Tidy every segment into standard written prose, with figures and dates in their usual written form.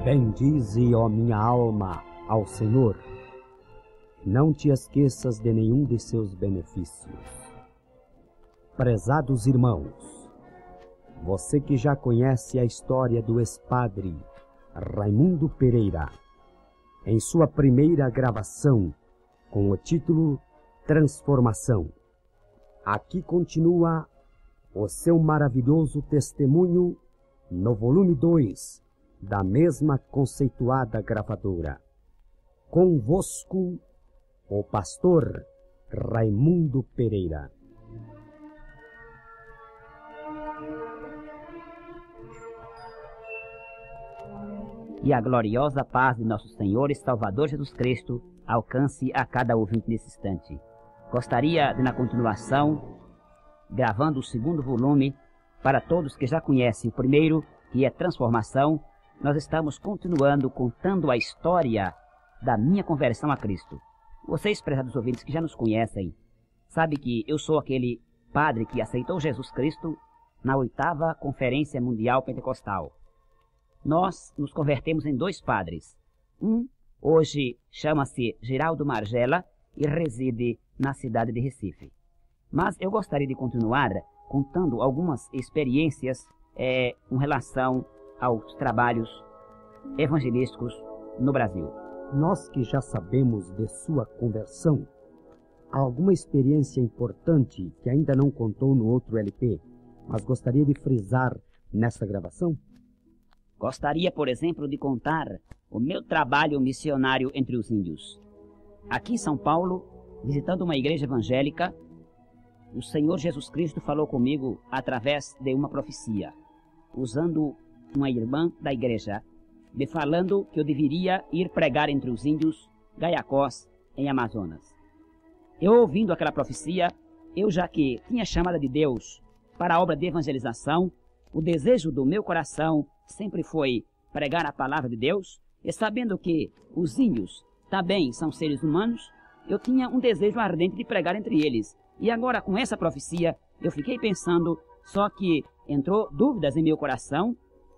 Bendize, ó minha alma, ao Senhor. Não te esqueças de nenhum de seus benefícios. Prezados irmãos, você que já conhece a história do ex-padre Raimundo Pereira, em sua primeira gravação, com o título Transformação, aqui continua o seu maravilhoso testemunho no volume 2 da mesma conceituada gravadora. Convosco, o pastor Raimundo Pereira. E a gloriosa paz de nosso Senhor e Salvador Jesus Cristo alcance a cada ouvinte nesse instante. Gostaria de, na continuação, gravando o segundo volume, para todos que já conhecem o primeiro, que é Transformação, nós estamos continuando contando a história da minha conversão a Cristo. Vocês, prezados ouvintes que já nos conhecem, sabem que eu sou aquele padre que aceitou Jesus Cristo na 8ª Conferência Mundial Pentecostal. Nós nos convertemos em 2 padres. Um, hoje, chama-se Geraldo Margela e reside na cidade de Recife. Mas eu gostaria de continuar contando algumas experiências com relação aos trabalhos evangelísticos no Brasil. Nós que já sabemos de sua conversão, há alguma experiência importante que ainda não contou no outro LP, mas gostaria de frisar nessa gravação? Gostaria, por exemplo, de contar o meu trabalho missionário entre os índios. Aqui em São Paulo, visitando uma igreja evangélica, o Senhor Jesus Cristo falou comigo através de uma profecia, usando uma irmã da igreja, me falando que eu deveria ir pregar entre os índios Gaiacós, em Amazonas. Eu, ouvindo aquela profecia, eu já que tinha chamada de Deus para a obra de evangelização, o desejo do meu coração sempre foi pregar a palavra de Deus, e sabendo que os índios também são seres humanos, eu tinha um desejo ardente de pregar entre eles. E agora, com essa profecia, eu fiquei pensando, só que entrou dúvidas em meu coração,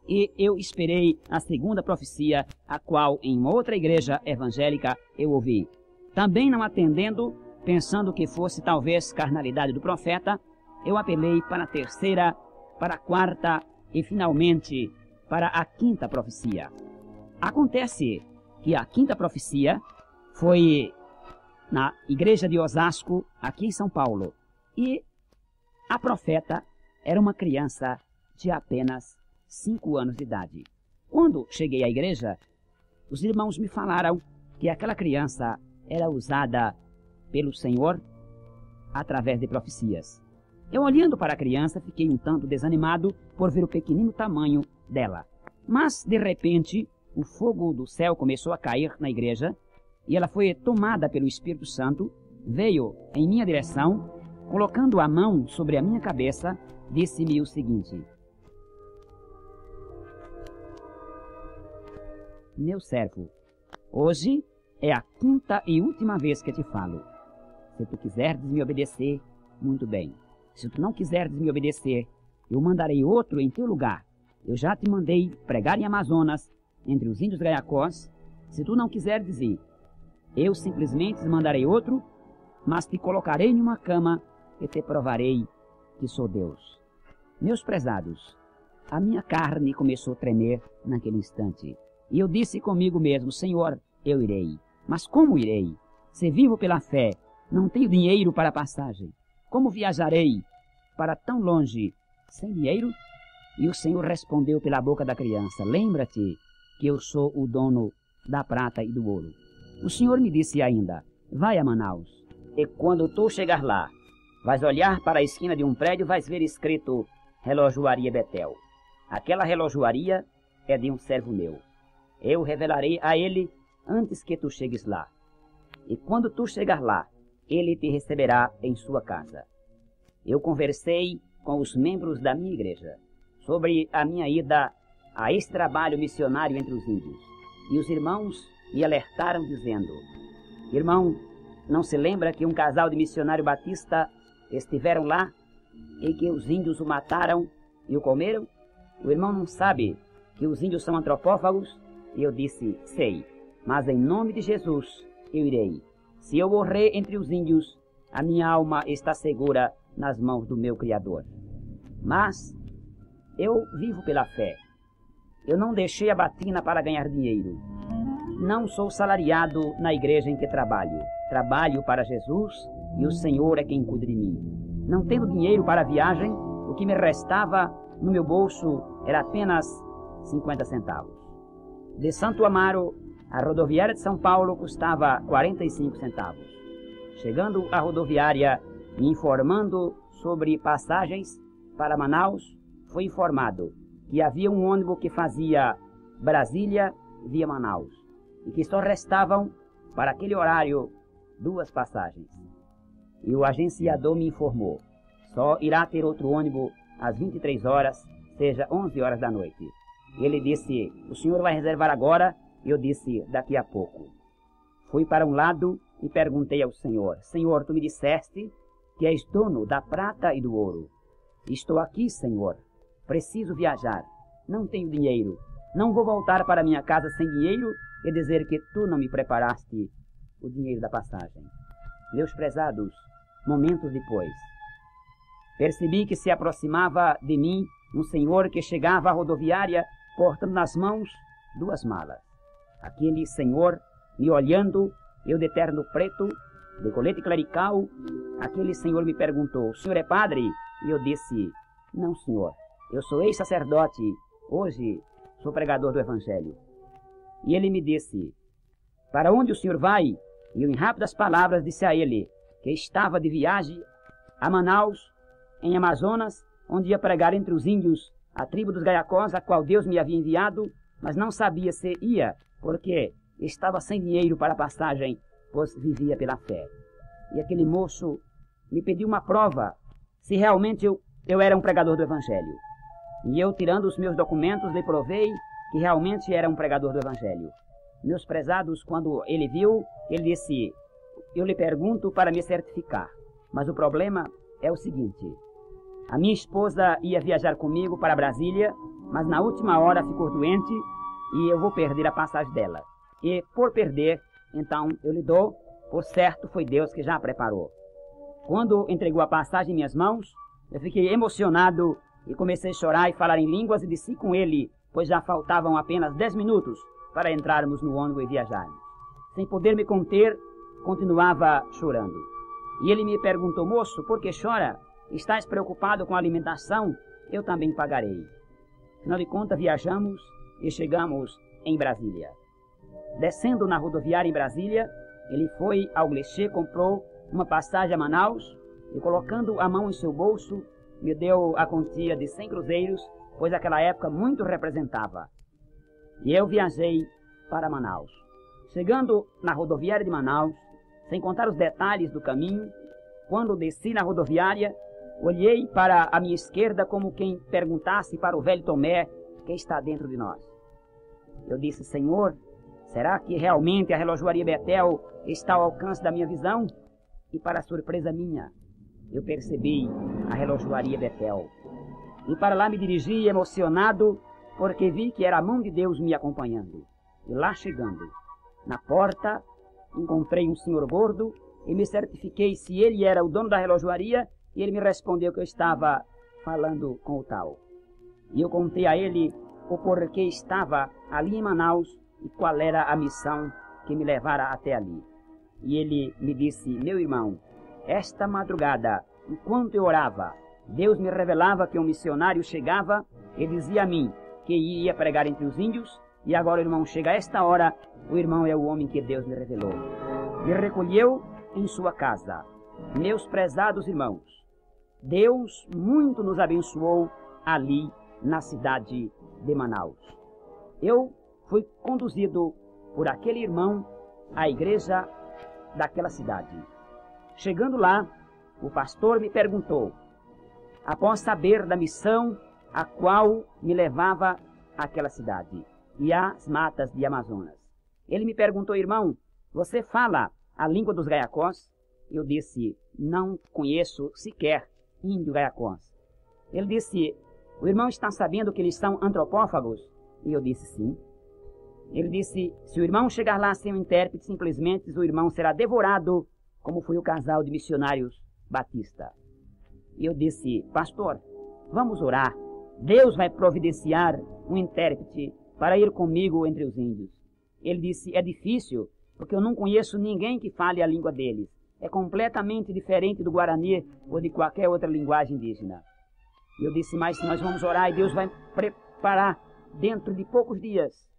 e eu esperei a segunda profecia, a qual em uma outra igreja evangélica eu ouvi. Também não atendendo, pensando que fosse talvez carnalidade do profeta, eu apelei para a terceira, para a quarta e finalmente para a 5ª profecia. Acontece que a 5ª profecia foi na igreja de Osasco, aqui em São Paulo, e a profeta era uma criança de apenas 5 anos de idade. Quando cheguei à igreja, os irmãos me falaram que aquela criança era usada pelo Senhor através de profecias. Eu, olhando para a criança, fiquei um tanto desanimado por ver o pequenino tamanho dela. Mas, de repente, o fogo do céu começou a cair na igreja e ela foi tomada pelo Espírito Santo, veio em minha direção, colocando a mão sobre a minha cabeça, disse-me o seguinte: meu servo, hoje é a 5ª e última vez que te falo. Se tu quiseres me obedecer, muito bem. Se tu não quiseres me obedecer, eu mandarei outro em teu lugar. Eu já te mandei pregar em Amazonas, entre os índios Gaiacós. Se tu não quiseres ir, eu simplesmente mandarei outro, mas te colocarei em uma cama e te provarei que sou Deus. Meus prezados, a minha carne começou a tremer naquele instante. E eu disse comigo mesmo: Senhor, eu irei. Mas como irei? Se vivo pela fé, não tenho dinheiro para a passagem. Como viajarei para tão longe sem dinheiro? E o Senhor respondeu pela boca da criança: lembra-te que eu sou o dono da prata e do ouro. O Senhor me disse ainda: vai a Manaus, e quando tu chegar lá, vais olhar para a esquina de um prédio, vais ver escrito Relojoaria Betel. Aquela relojoaria é de um servo meu. Eu revelarei a ele antes que tu chegues lá. E quando tu chegar lá, ele te receberá em sua casa. Eu conversei com os membros da minha igreja sobre a minha ida a esse trabalho missionário entre os índios. E os irmãos me alertaram dizendo: irmão, não se lembra que um casal de missionário batista estiveram lá e que os índios o mataram e o comeram? O irmão não sabe que os índios são antropófagos E eu disse: sei, mas em nome de Jesus eu irei. Se eu morrer entre os índios, a minha alma está segura nas mãos do meu Criador. Mas eu vivo pela fé. Eu não deixei a batina para ganhar dinheiro. Não sou salariado na igreja em que trabalho. Trabalho para Jesus e o Senhor é quem cuida de mim. Não tendo dinheiro para a viagem, o que me restava no meu bolso era apenas 50 centavos. De Santo Amaro, a rodoviária de São Paulo custava 45 centavos. Chegando à rodoviária e informando sobre passagens para Manaus, fui informado que havia um ônibus que fazia Brasília via Manaus e que só restavam para aquele horário 2 passagens. E o agenciador me informou: só irá ter outro ônibus às 23 horas, seja 11 horas da noite. Ele disse: o senhor vai reservar agora? Eu disse: daqui a pouco. Fui para um lado e perguntei ao Senhor: Senhor, tu me disseste que és dono da prata e do ouro. Estou aqui, Senhor. Preciso viajar. Não tenho dinheiro. Não vou voltar para minha casa sem dinheiro e dizer que tu não me preparaste o dinheiro da passagem. Meus prezados, momentos depois, percebi que se aproximava de mim um senhor que chegava à rodoviária portando nas mãos 2 malas. Aquele senhor me olhando, eu de terno preto, de colete clerical, aquele senhor me perguntou: o senhor é padre? E eu disse: não, senhor, eu sou ex-sacerdote, hoje sou pregador do Evangelho. E ele me disse: para onde o senhor vai? E eu, em rápidas palavras, disse a ele que estava de viagem a Manaus, em Amazonas, onde ia pregar entre os índios a tribo dos Gaiacós, a qual Deus me havia enviado, mas não sabia se ia, porque estava sem dinheiro para a passagem, pois vivia pela fé. E aquele moço me pediu uma prova, se realmente eu era um pregador do Evangelho. E eu, tirando os meus documentos, lhe provei que realmente era um pregador do Evangelho. Meus prezados, quando ele viu, ele disse: eu lhe pergunto para me certificar, mas o problema é o seguinte: a minha esposa ia viajar comigo para Brasília, mas na última hora ficou doente e eu vou perder a passagem dela. E por perder, então eu lhe dou, por certo foi Deus que já a preparou. Quando entregou a passagem em minhas mãos, eu fiquei emocionado e comecei a chorar e falar em línguas e disse com ele, pois já faltavam apenas 10 minutos para entrarmos no ônibus e viajarmos. Sem poder me conter, continuava chorando. E ele me perguntou: moço, por que chora? Estás preocupado com a alimentação? Eu também pagarei. Afinal de contas, viajamos e chegamos em Brasília. Descendo na rodoviária em Brasília, ele foi ao guichê, comprou uma passagem a Manaus e, colocando a mão em seu bolso, me deu a quantia de 100 cruzeiros, pois naquela época muito representava. E eu viajei para Manaus. Chegando na rodoviária de Manaus, sem contar os detalhes do caminho, quando desci na rodoviária, olhei para a minha esquerda como quem perguntasse para o velho Tomé que está dentro de nós. Eu disse: Senhor, será que realmente a relojoaria Betel está ao alcance da minha visão? E para surpresa minha, eu percebi a relojoaria Betel. E para lá me dirigi emocionado, porque vi que era a mão de Deus me acompanhando. E lá chegando, na porta, encontrei um senhor gordo e me certifiquei se ele era o dono da relojoaria, e ele me respondeu que eu estava falando com o tal. E eu contei a ele o porquê estava ali em Manaus e qual era a missão que me levara até ali. E ele me disse: meu irmão, esta madrugada, enquanto eu orava, Deus me revelava que um missionário chegava e dizia a mim que ia pregar entre os índios, e agora o irmão chega a esta hora, o irmão é o homem que Deus me revelou. Me recolheu em sua casa. Meus prezados irmãos, Deus muito nos abençoou ali na cidade de Manaus. Eu fui conduzido por aquele irmão à igreja daquela cidade. Chegando lá, o pastor me perguntou, após saber da missão a qual me levava àquela cidade e às matas de Amazonas. Ele me perguntou: irmão, você fala a língua dos Gaiacós? Eu disse: não conheço sequer índio Gaiacós. Ele disse: o irmão está sabendo que eles são antropófagos? E eu disse: sim. Ele disse, se o irmão chegar lá sem o intérprete, simplesmente o irmão será devorado, como foi o casal de missionários batista. E eu disse, pastor, vamos orar. Deus vai providenciar um intérprete para ir comigo entre os índios. Ele disse, é difícil, porque eu não conheço ninguém que fale a língua deles. É completamente diferente do Guarani ou de qualquer outra linguagem indígena. E eu disse, mas nós vamos orar e Deus vai preparar dentro de poucos dias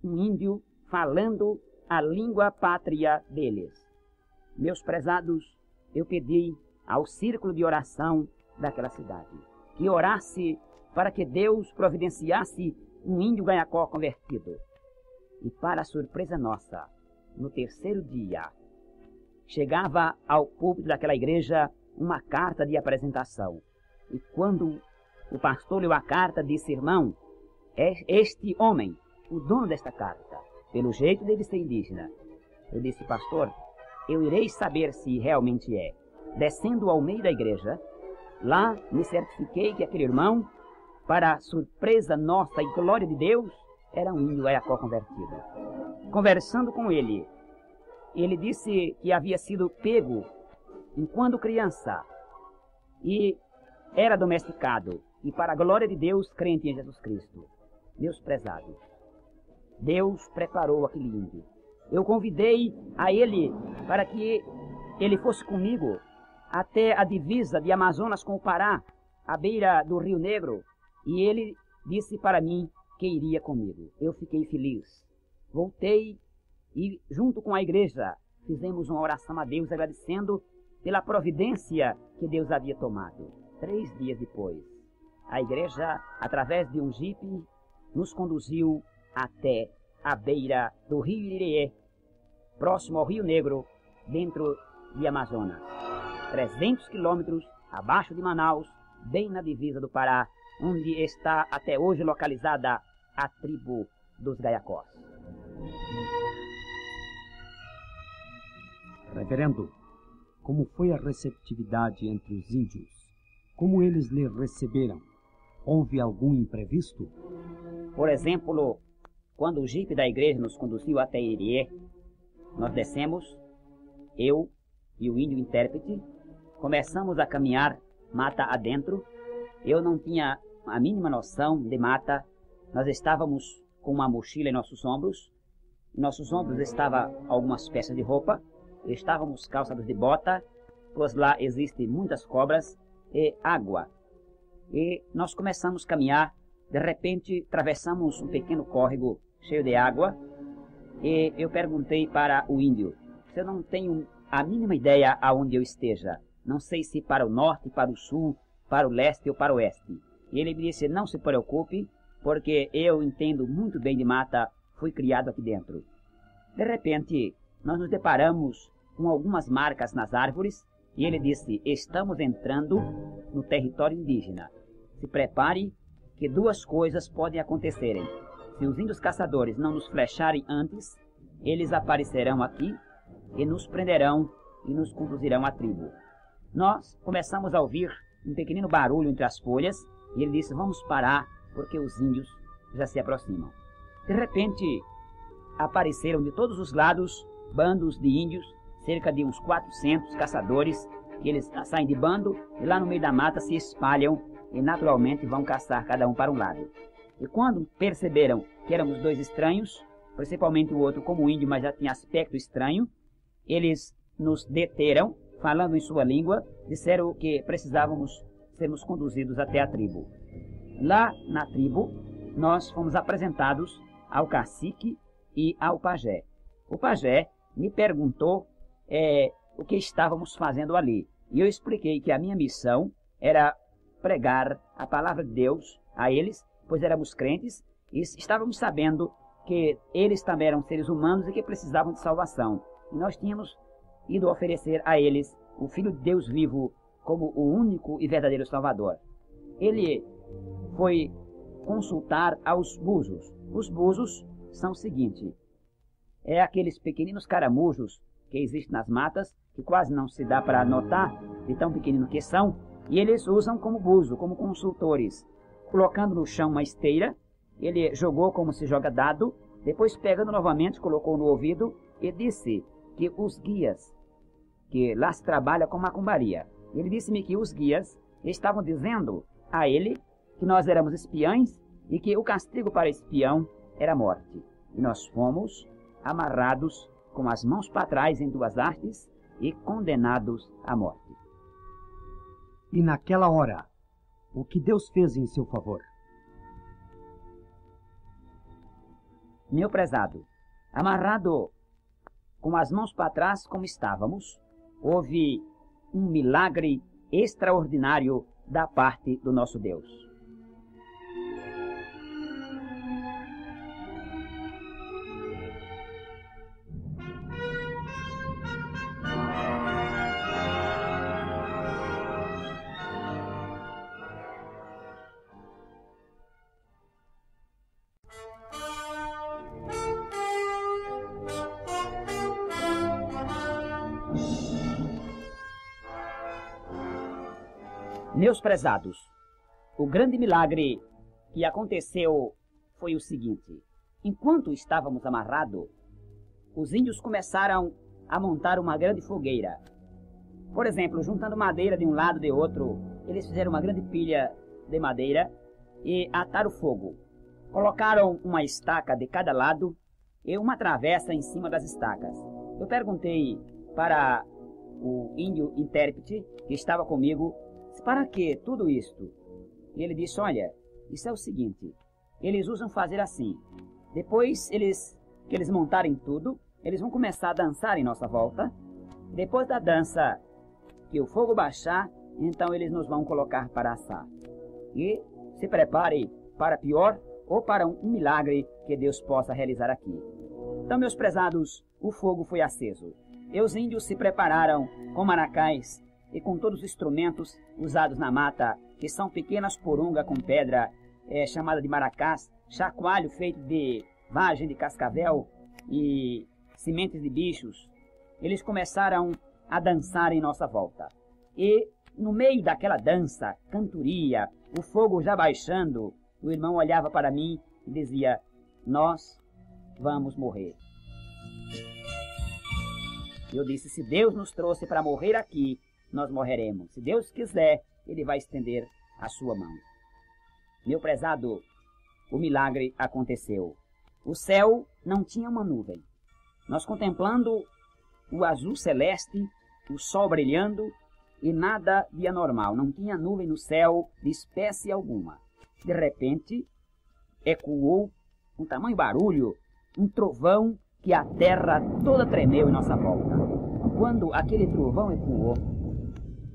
um índio falando a língua pátria deles. Meus prezados, eu pedi ao círculo de oração daquela cidade que orasse para que Deus providenciasse um índio Gaiacó convertido. E para a surpresa nossa, no terceiro dia, chegava ao púlpito daquela igreja uma carta de apresentação. E quando o pastor leu a carta, disse, irmão, este homem, o dono desta carta, pelo jeito deve ser indígena. Eu disse, pastor, eu irei saber se realmente é. Descendo ao meio da igreja, lá me certifiquei que aquele irmão, para surpresa nossa e glória de Deus, era um índio Gaiacó convertido. Conversando com ele, ele disse que havia sido pego enquanto criança e era domesticado, e para a glória de Deus, crente em Jesus Cristo. Meus prezados, Deus preparou aquele índio. Eu convidei a ele para que ele fosse comigo até a divisa de Amazonas com o Pará, à beira do Rio Negro, e ele disse para mim que iria comigo. Eu fiquei feliz. Voltei e, junto com a igreja, fizemos uma oração a Deus, agradecendo pela providência que Deus havia tomado. 3 dias depois, a igreja, através de um jipe, nos conduziu até a beira do Rio Iririê, próximo ao Rio Negro, dentro de Amazonas. 300 quilômetros abaixo de Manaus, bem na divisa do Pará, onde está até hoje localizada a tribo dos Gaiacós. Reverendo, como foi a receptividade entre os índios? Como eles lhe receberam? Houve algum imprevisto? Por exemplo, quando o jipe da igreja nos conduziu até Iriê, nós descemos, eu e o índio intérprete, começamos a caminhar mata adentro. Eu não tinha a mínima noção de mata. Nós estávamos com uma mochila em nossos ombros. Em nossos ombros estavam algumas peças de roupa. Estávamos calçados de bota, pois lá existem muitas cobras e água. E nós começamos a caminhar. De repente, atravessamos um pequeno córrego cheio de água. E eu perguntei para o índio, se eu não tenho a mínima ideia aonde eu esteja. Não sei se para o norte, para o sul, para o leste ou para o oeste. E ele me disse, não se preocupe, porque eu entendo muito bem de mata, fui criado aqui dentro. De repente, nós nos deparamos com algumas marcas nas árvores, e ele disse, estamos entrando no território indígena. Se prepare, que 2 coisas podem acontecerem. Se os índios caçadores não nos flecharem antes, eles aparecerão aqui e nos prenderão e nos conduzirão à tribo. Nós começamos a ouvir um pequenino barulho entre as folhas, e ele disse, vamos parar, porque os índios já se aproximam. De repente, apareceram de todos os lados bandos de índios, cerca de uns 400 caçadores, que eles saem de bando e lá no meio da mata se espalham e naturalmente vão caçar cada um para um lado. E quando perceberam que éramos 2 estranhos, principalmente o outro como índio, mas já tinha aspecto estranho, eles nos deteram, falando em sua língua, disseram que precisávamos sermos conduzidos até a tribo. Lá na tribo, nós fomos apresentados ao cacique e ao pajé. O pajé me perguntou o que estávamos fazendo ali. E eu expliquei que a minha missão era pregar a palavra de Deus a eles, pois éramos crentes e estávamos sabendo que eles também eram seres humanos e que precisavam de salvação. E nós tínhamos ido oferecer a eles o Filho de Deus vivo como o único e verdadeiro Salvador. Ele foi consultar aos búzios. Os búzios são o seguinte, é aqueles pequeninos caramujos que existem nas matas, que quase não se dá para notar de tão pequenino que são, e eles usam como búzio, como consultores. Colocando no chão uma esteira, ele jogou como se joga dado, Depois, pegando novamente, colocou no ouvido e disse que os guias, que lá se trabalha com macumbaria, ele disse-me que os guias estavam dizendo a ele que nós éramos espiães e que o castigo para espião era a morte. E nós fomos amarrados com as mãos para trás em duas hastes e condenados à morte. E naquela hora, o que Deus fez em seu favor? Meu prezado, amarrado com as mãos para trás como estávamos, houve um milagre extraordinário da parte do nosso Deus. Meus prezados, o grande milagre que aconteceu foi o seguinte. Enquanto estávamos amarrados, os índios começaram a montar uma grande fogueira. Por exemplo, juntando madeira de um lado e de outro, eles fizeram uma grande pilha de madeira e ataram fogo. Colocaram uma estaca de cada lado e uma travessa em cima das estacas. Eu perguntei para o índio intérprete que estava comigo, para que tudo isto? E ele disse, olha, isso é o seguinte, eles usam fazer assim. Depois que eles montarem tudo, eles vão começar a dançar em nossa volta. Depois da dança, que o fogo baixar, então eles nos vão colocar para assar. E se prepare para pior ou para um milagre que Deus possa realizar aqui. Então, meus prezados, o fogo foi aceso. E os índios se prepararam com maracás e com todos os instrumentos usados na mata, que são pequenas porungas com pedra, chamada de maracás, chacoalho feito de vagem de cascavel e sementes de bichos. Eles começaram a dançar em nossa volta. E no meio daquela dança, cantoria, o fogo já baixando, o irmão olhava para mim e dizia, nós vamos morrer. Eu disse, se Deus nos trouxe para morrer aqui, nós morreremos. Se Deus quiser, Ele vai estender a sua mão. Meu prezado, o milagre aconteceu. O céu não tinha uma nuvem. Nós contemplando o azul celeste, o sol brilhando e nada de anormal. Não tinha nuvem no céu de espécie alguma. De repente, ecoou um tamanho barulho, um trovão que a terra toda tremeu em nossa volta. Quando aquele trovão ecoou,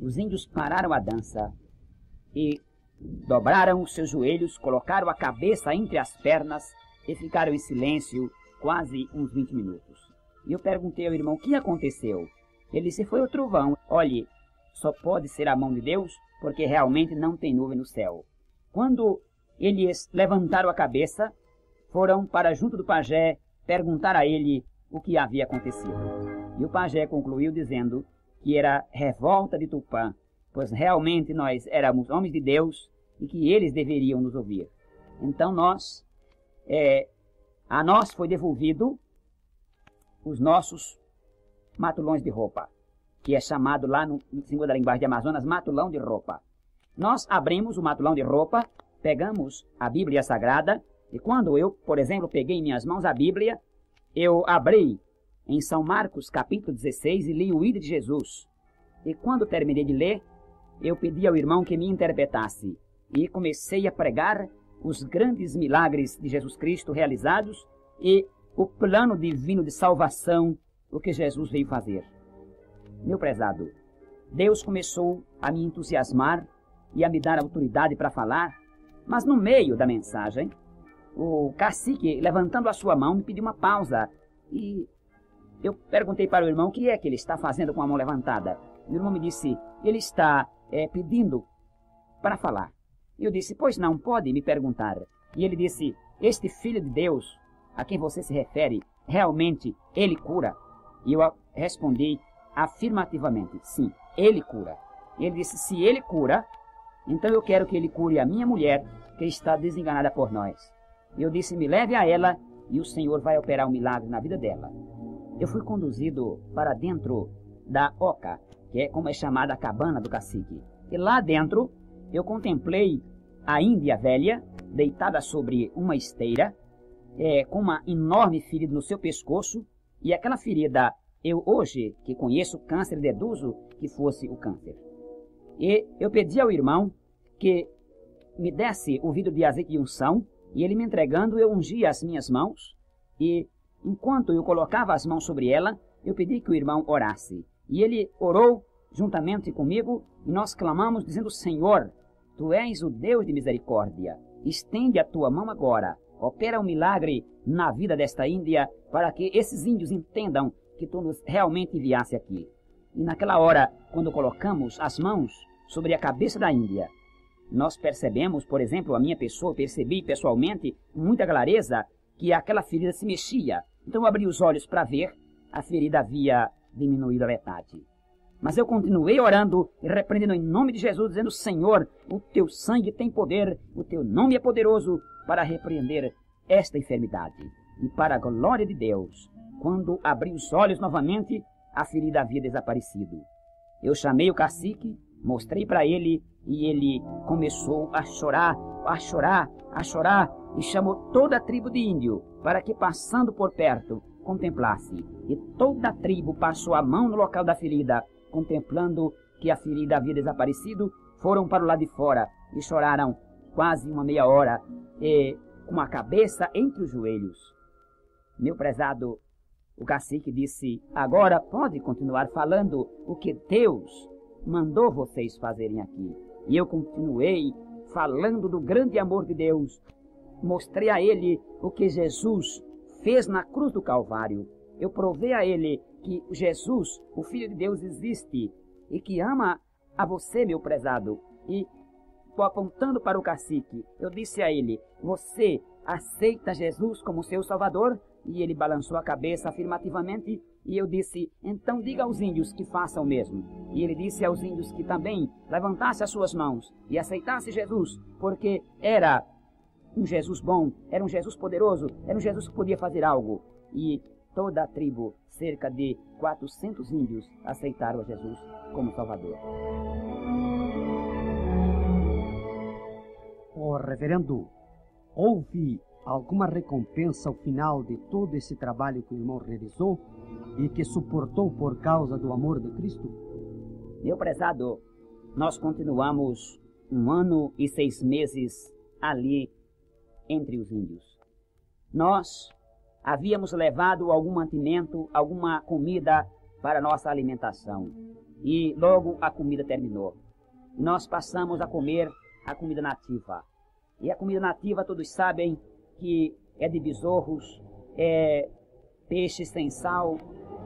os índios pararam a dança e dobraram os seus joelhos, colocaram a cabeça entre as pernas e ficaram em silêncio quase uns 20 minutos. E eu perguntei ao irmão, o que aconteceu? Ele disse, foi o trovão. Olhe, só pode ser a mão de Deus, porque realmente não tem nuvem no céu. Quando eles levantaram a cabeça, foram para junto do pajé perguntar a ele o que havia acontecido. E o pajé concluiu dizendo que era revolta de Tupã, pois realmente nós éramos homens de Deus e que eles deveriam nos ouvir. Então a nós foi devolvido os nossos matulões de roupa, que é chamado lá no segundo da linguagem de Amazonas, matulão de roupa. Nós abrimos o matulão de roupa, pegamos a Bíblia Sagrada, e quando eu, por exemplo, peguei em minhas mãos a Bíblia, eu abri em São Marcos, capítulo 16, e li o Ide de Jesus. E quando terminei de ler, eu pedi ao irmão que me interpretasse. E comecei a pregar os grandes milagres de Jesus Cristo realizados e o plano divino de salvação, o que Jesus veio fazer. Meu prezado, Deus começou a me entusiasmar e a me dar autoridade para falar, mas no meio da mensagem, o cacique, levantando a sua mão, me pediu uma pausa e eu perguntei para o irmão o que é que ele está fazendo com a mão levantada. O irmão me disse, ele está pedindo para falar. Eu disse, pois não, pode me perguntar. E ele disse, este Filho de Deus, a quem você se refere, realmente ele cura? E eu respondi afirmativamente, sim, ele cura. E ele disse, se ele cura, então eu quero que ele cure a minha mulher, que está desenganada por nós. Eu disse, me leve a ela e o Senhor vai operar um milagre na vida dela. Eu fui conduzido para dentro da oca, que é como é chamada a cabana do cacique. E lá dentro eu contemplei a índia velha, deitada sobre uma esteira, com uma enorme ferida no seu pescoço, e aquela ferida, eu hoje, que conheço o câncer, deduzo que fosse o câncer. E eu pedi ao irmão que me desse o vidro de azeite de unção, e ele me entregando, eu ungia as minhas mãos, e enquanto eu colocava as mãos sobre ela, eu pedi que o irmão orasse. E ele orou juntamente comigo, e nós clamamos dizendo: Senhor, Tu és o Deus de misericórdia, estende a Tua mão agora, opera um milagre na vida desta índia, para que esses índios entendam que Tu nos realmente enviasse aqui. E naquela hora, quando colocamos as mãos sobre a cabeça da índia, nós percebemos, por exemplo, a minha pessoa, percebi pessoalmente, com muita clareza, que aquela ferida se mexia. Então eu abri os olhos para ver, a ferida havia diminuído a metade. Mas eu continuei orando e repreendendo em nome de Jesus, dizendo: Senhor, o Teu sangue tem poder, o Teu nome é poderoso para repreender esta enfermidade. E para a glória de Deus, quando abri os olhos novamente, a ferida havia desaparecido. Eu chamei o cacique, mostrei para ele, e ele começou a chorar, a chorar, a chorar, e chamou toda a tribo de índio para que, passando por perto, contemplasse. E toda a tribo passou a mão no local da ferida, contemplando que a ferida havia desaparecido, foram para o lado de fora e choraram quase uma meia hora, com a cabeça entre os joelhos. Meu prezado, o cacique disse: agora pode continuar falando o que Deus mandou vocês fazerem aqui. E eu continuei falando do grande amor de Deus. Mostrei a ele o que Jesus fez na cruz do Calvário. Eu provei a ele que Jesus, o Filho de Deus, existe e que ama a você, meu prezado. E apontando para o cacique, eu disse a ele: você aceita Jesus como seu Salvador? E ele balançou a cabeça afirmativamente, e eu disse: então diga aos índios que façam o mesmo. E ele disse aos índios que também levantassem as suas mãos e aceitassem Jesus, porque era um Jesus bom, era um Jesus poderoso, era um Jesus que podia fazer algo. E toda a tribo, cerca de 400 índios, aceitaram a Jesus como Salvador. Ó reverendo, houve alguma recompensa ao final de todo esse trabalho que o irmão realizou e que suportou por causa do amor de Cristo? Meu prezado, nós continuamos 1 ano e 6 meses ali entre os índios. Nós havíamos levado algum mantimento, alguma comida para nossa alimentação. E logo a comida terminou. Nós passamos a comer a comida nativa. E a comida nativa, todos sabem que é de besouros, é peixe sem sal,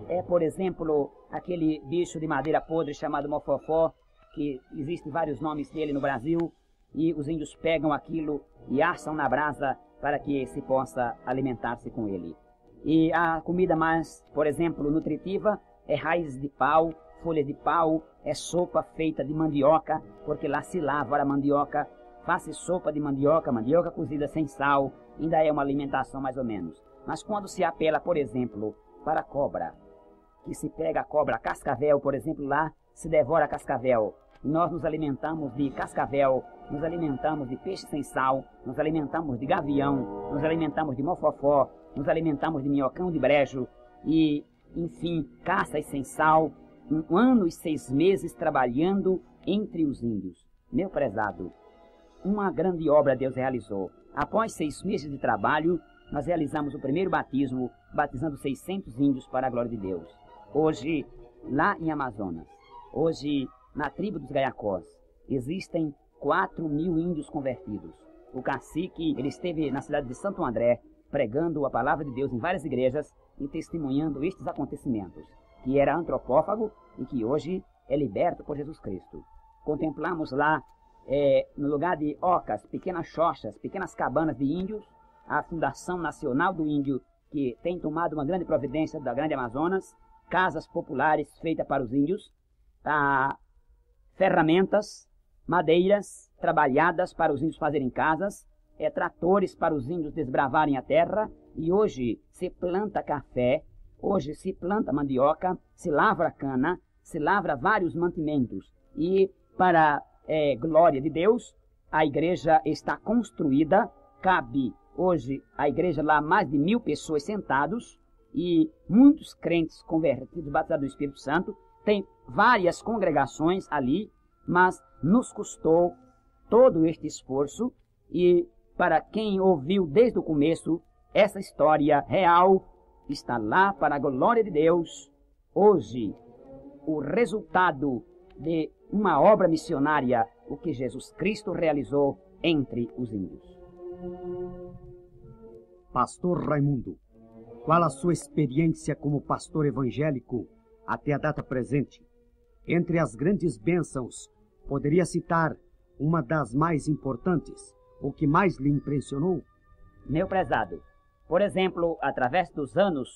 é, por exemplo, aquele bicho de madeira podre chamado mofofó, que existem vários nomes dele no Brasil, e os índios pegam aquilo e assam na brasa para que se possa alimentar-se com ele. E a comida mais, por exemplo, nutritiva é raízes de pau, folhas de pau, é sopa feita de mandioca, porque lá se lava a mandioca, faz sopa de mandioca, mandioca cozida sem sal, ainda é uma alimentação mais ou menos. Mas quando se apela, por exemplo, para a cobra, que se pega a cobra, cascavel, por exemplo, lá se devora cascavel. E nós nos alimentamos de cascavel, nos alimentamos de peixe sem sal, nos alimentamos de gavião, nos alimentamos de mofofó, nos alimentamos de minhocão de brejo e, enfim, caças sem sal. 1 ano e 6 meses trabalhando entre os índios. Meu prezado, uma grande obra Deus realizou. Após 6 meses de trabalho, nós realizamos o primeiro batismo, batizando 600 índios para a glória de Deus. Hoje, lá em Amazonas, hoje na tribo dos Gaiacós, existem 4.000 índios convertidos. O cacique, ele esteve na cidade de Santo André, pregando a palavra de Deus em várias igrejas e testemunhando estes acontecimentos, que era antropófago e que hoje é liberto por Jesus Cristo. Contemplamos lá, no lugar de ocas, pequenas xoxas, pequenas cabanas de índios, a Fundação Nacional do Índio, que tem tomado uma grande providência da Grande Amazonas, casas populares feitas para os índios, ferramentas, madeiras trabalhadas para os índios fazerem casas, tratores para os índios desbravarem a terra, e hoje se planta café, hoje se planta mandioca, se lavra cana, se lavra vários mantimentos. E para glória de Deus, a igreja está construída, cabe hoje a igreja lá mais de 1000 pessoas sentados, e muitos crentes convertidos, batizados do Espírito Santo. Tem várias congregações ali, mas nos custou todo este esforço, e para quem ouviu desde o começo, essa história real está lá para a glória de Deus. Hoje, o resultado de uma obra missionária, o que Jesus Cristo realizou entre os índios. Pastor Raimundo, qual a sua experiência como pastor evangélico até a data presente? Entre as grandes bênçãos, poderia citar uma das mais importantes, o que mais lhe impressionou? Meu prezado, por exemplo, através dos anos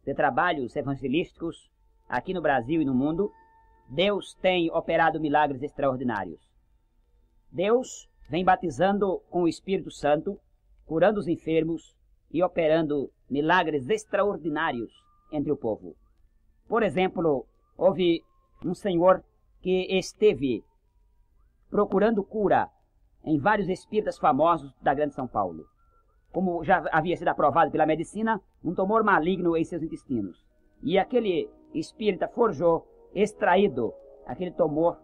de trabalhos evangelísticos aqui no Brasil e no mundo, Deus tem operado milagres extraordinários. Deus vem batizando com o Espírito Santo, curando os enfermos e operando milagres extraordinários entre o povo. Por exemplo, houve um senhor que esteve procurando cura em vários espíritas famosos da Grande São Paulo. Como já havia sido aprovado pela medicina, um tumor maligno em seus intestinos. E aquele espírita forjou, extraído aquele tumor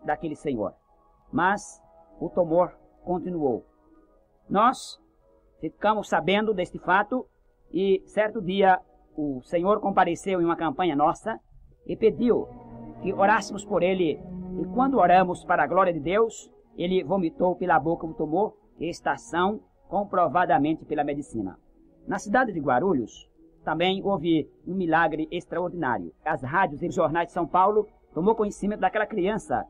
daquele senhor. Mas o tumor continuou. Nós ficamos sabendo deste fato, e certo dia o Senhor compareceu em uma campanha nossa e pediu que orássemos por ele. E quando oramos para a glória de Deus, ele vomitou pela boca o tumor, estação comprovadamente pela medicina. Na cidade de Guarulhos, também houve um milagre extraordinário. As rádios e jornais de São Paulo tomou conhecimento daquela criança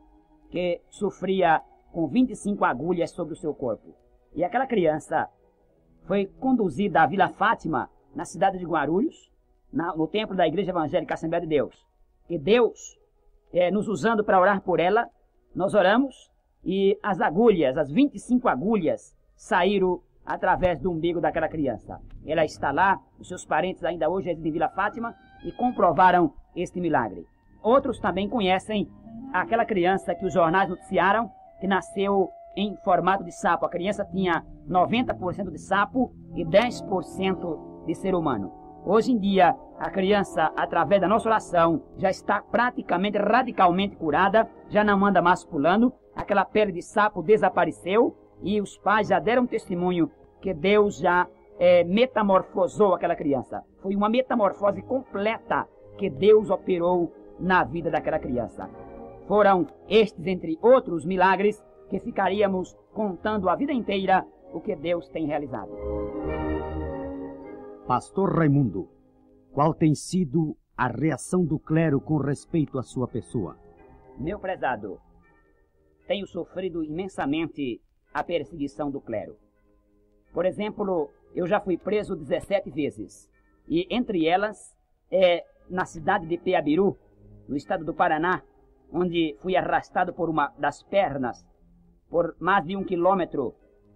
que sofria com 25 agulhas sobre o seu corpo. E aquela criança foi conduzida à Vila Fátima, na cidade de Guarulhos, no templo da Igreja Evangélica Assembleia de Deus. E Deus, nos usando para orar por ela, nós oramos, e as agulhas, as 25 agulhas, saíram através do umbigo daquela criança. Ela está lá, os seus parentes ainda hoje residem em Vila Fátima, e comprovaram este milagre. Outros também conhecem aquela criança que os jornais noticiaram, que nasceu em formato de sapo. A criança tinha 90% de sapo e 10% de ser humano. Hoje em dia, a criança, através da nossa oração, já está praticamente, radicalmente curada, já não anda mais pulando, aquela pele de sapo desapareceu, e os pais já deram testemunho que Deus já metamorfosou aquela criança. Foi uma metamorfose completa que Deus operou na vida daquela criança. Foram estes, entre outros milagres, que ficaríamos contando a vida inteira o que Deus tem realizado. Pastor Raimundo, qual tem sido a reação do clero com respeito à sua pessoa? Meu prezado, tenho sofrido imensamente a perseguição do clero. Por exemplo, eu já fui preso 17 vezes, e entre elas, na cidade de Peabiru, no estado do Paraná, onde fui arrastado por uma das pernas por mais de 1 quilômetro,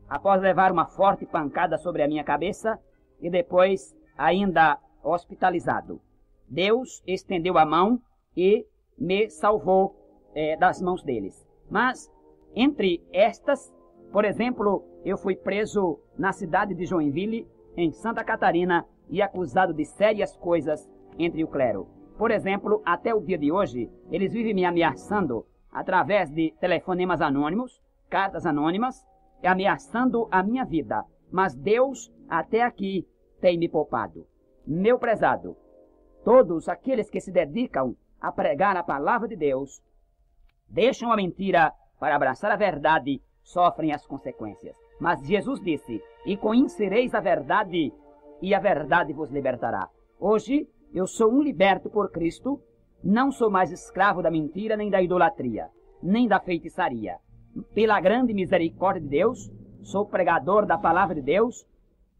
após levar uma forte pancada sobre a minha cabeça, e depois ainda hospitalizado. Deus estendeu a mão e me salvou das mãos deles. Mas, entre estas, por exemplo, eu fui preso na cidade de Joinville, em Santa Catarina, e acusado de sérias coisas entre o clero. Por exemplo, até o dia de hoje, eles vivem me ameaçando através de telefonemas anônimos, cartas anônimas, ameaçando a minha vida. Mas Deus, até aqui, tem me poupado. Meu prezado, todos aqueles que se dedicam a pregar a palavra de Deus, deixam a mentira para abraçar a verdade, sofrem as consequências. Mas Jesus disse, e conhecereis a verdade, e a verdade vos libertará. Hoje, eu sou um liberto por Cristo, não sou mais escravo da mentira, nem da idolatria, nem da feitiçaria. Pela grande misericórdia de Deus, sou pregador da palavra de Deus,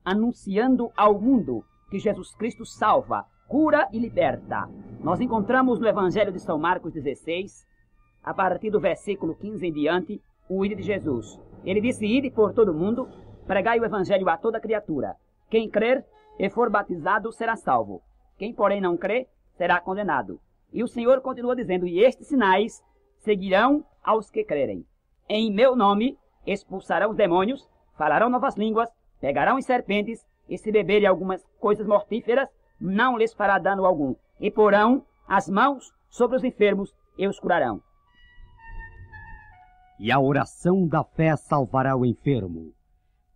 anunciando ao mundo que Jesus Cristo salva, cura e liberta. Nós encontramos no Evangelho de São Marcos 16, a partir do versículo 15 em diante, o ide de Jesus. Ele disse, ide por todo mundo, Pregai o evangelho a toda criatura. Quem crer e for batizado será salvo. Quem, porém, não crer, será condenado. E o Senhor continua dizendo, e estes sinais seguirão aos que crerem. Em meu nome expulsarão os demônios, falarão novas línguas, pegarão em serpentes, e se beberem algumas coisas mortíferas, não lhes fará dano algum. E porão as mãos sobre os enfermos e os curarão. E a oração da fé salvará o enfermo.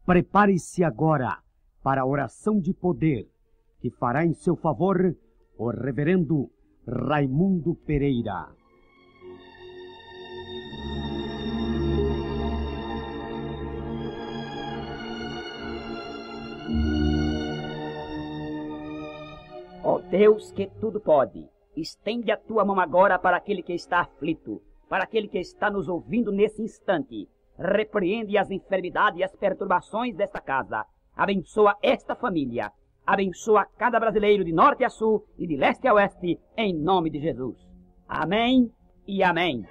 Prepare-se agora para a oração de poder, que fará em seu favor o reverendo Raimundo Pereira. Ó Deus que tudo pode, estende a tua mão agora para aquele que está aflito, para aquele que está nos ouvindo nesse instante. Repreende as enfermidades e as perturbações desta casa. Abençoa esta família. Abençoa cada brasileiro de norte a sul e de leste a oeste, em nome de Jesus. Amém e amém.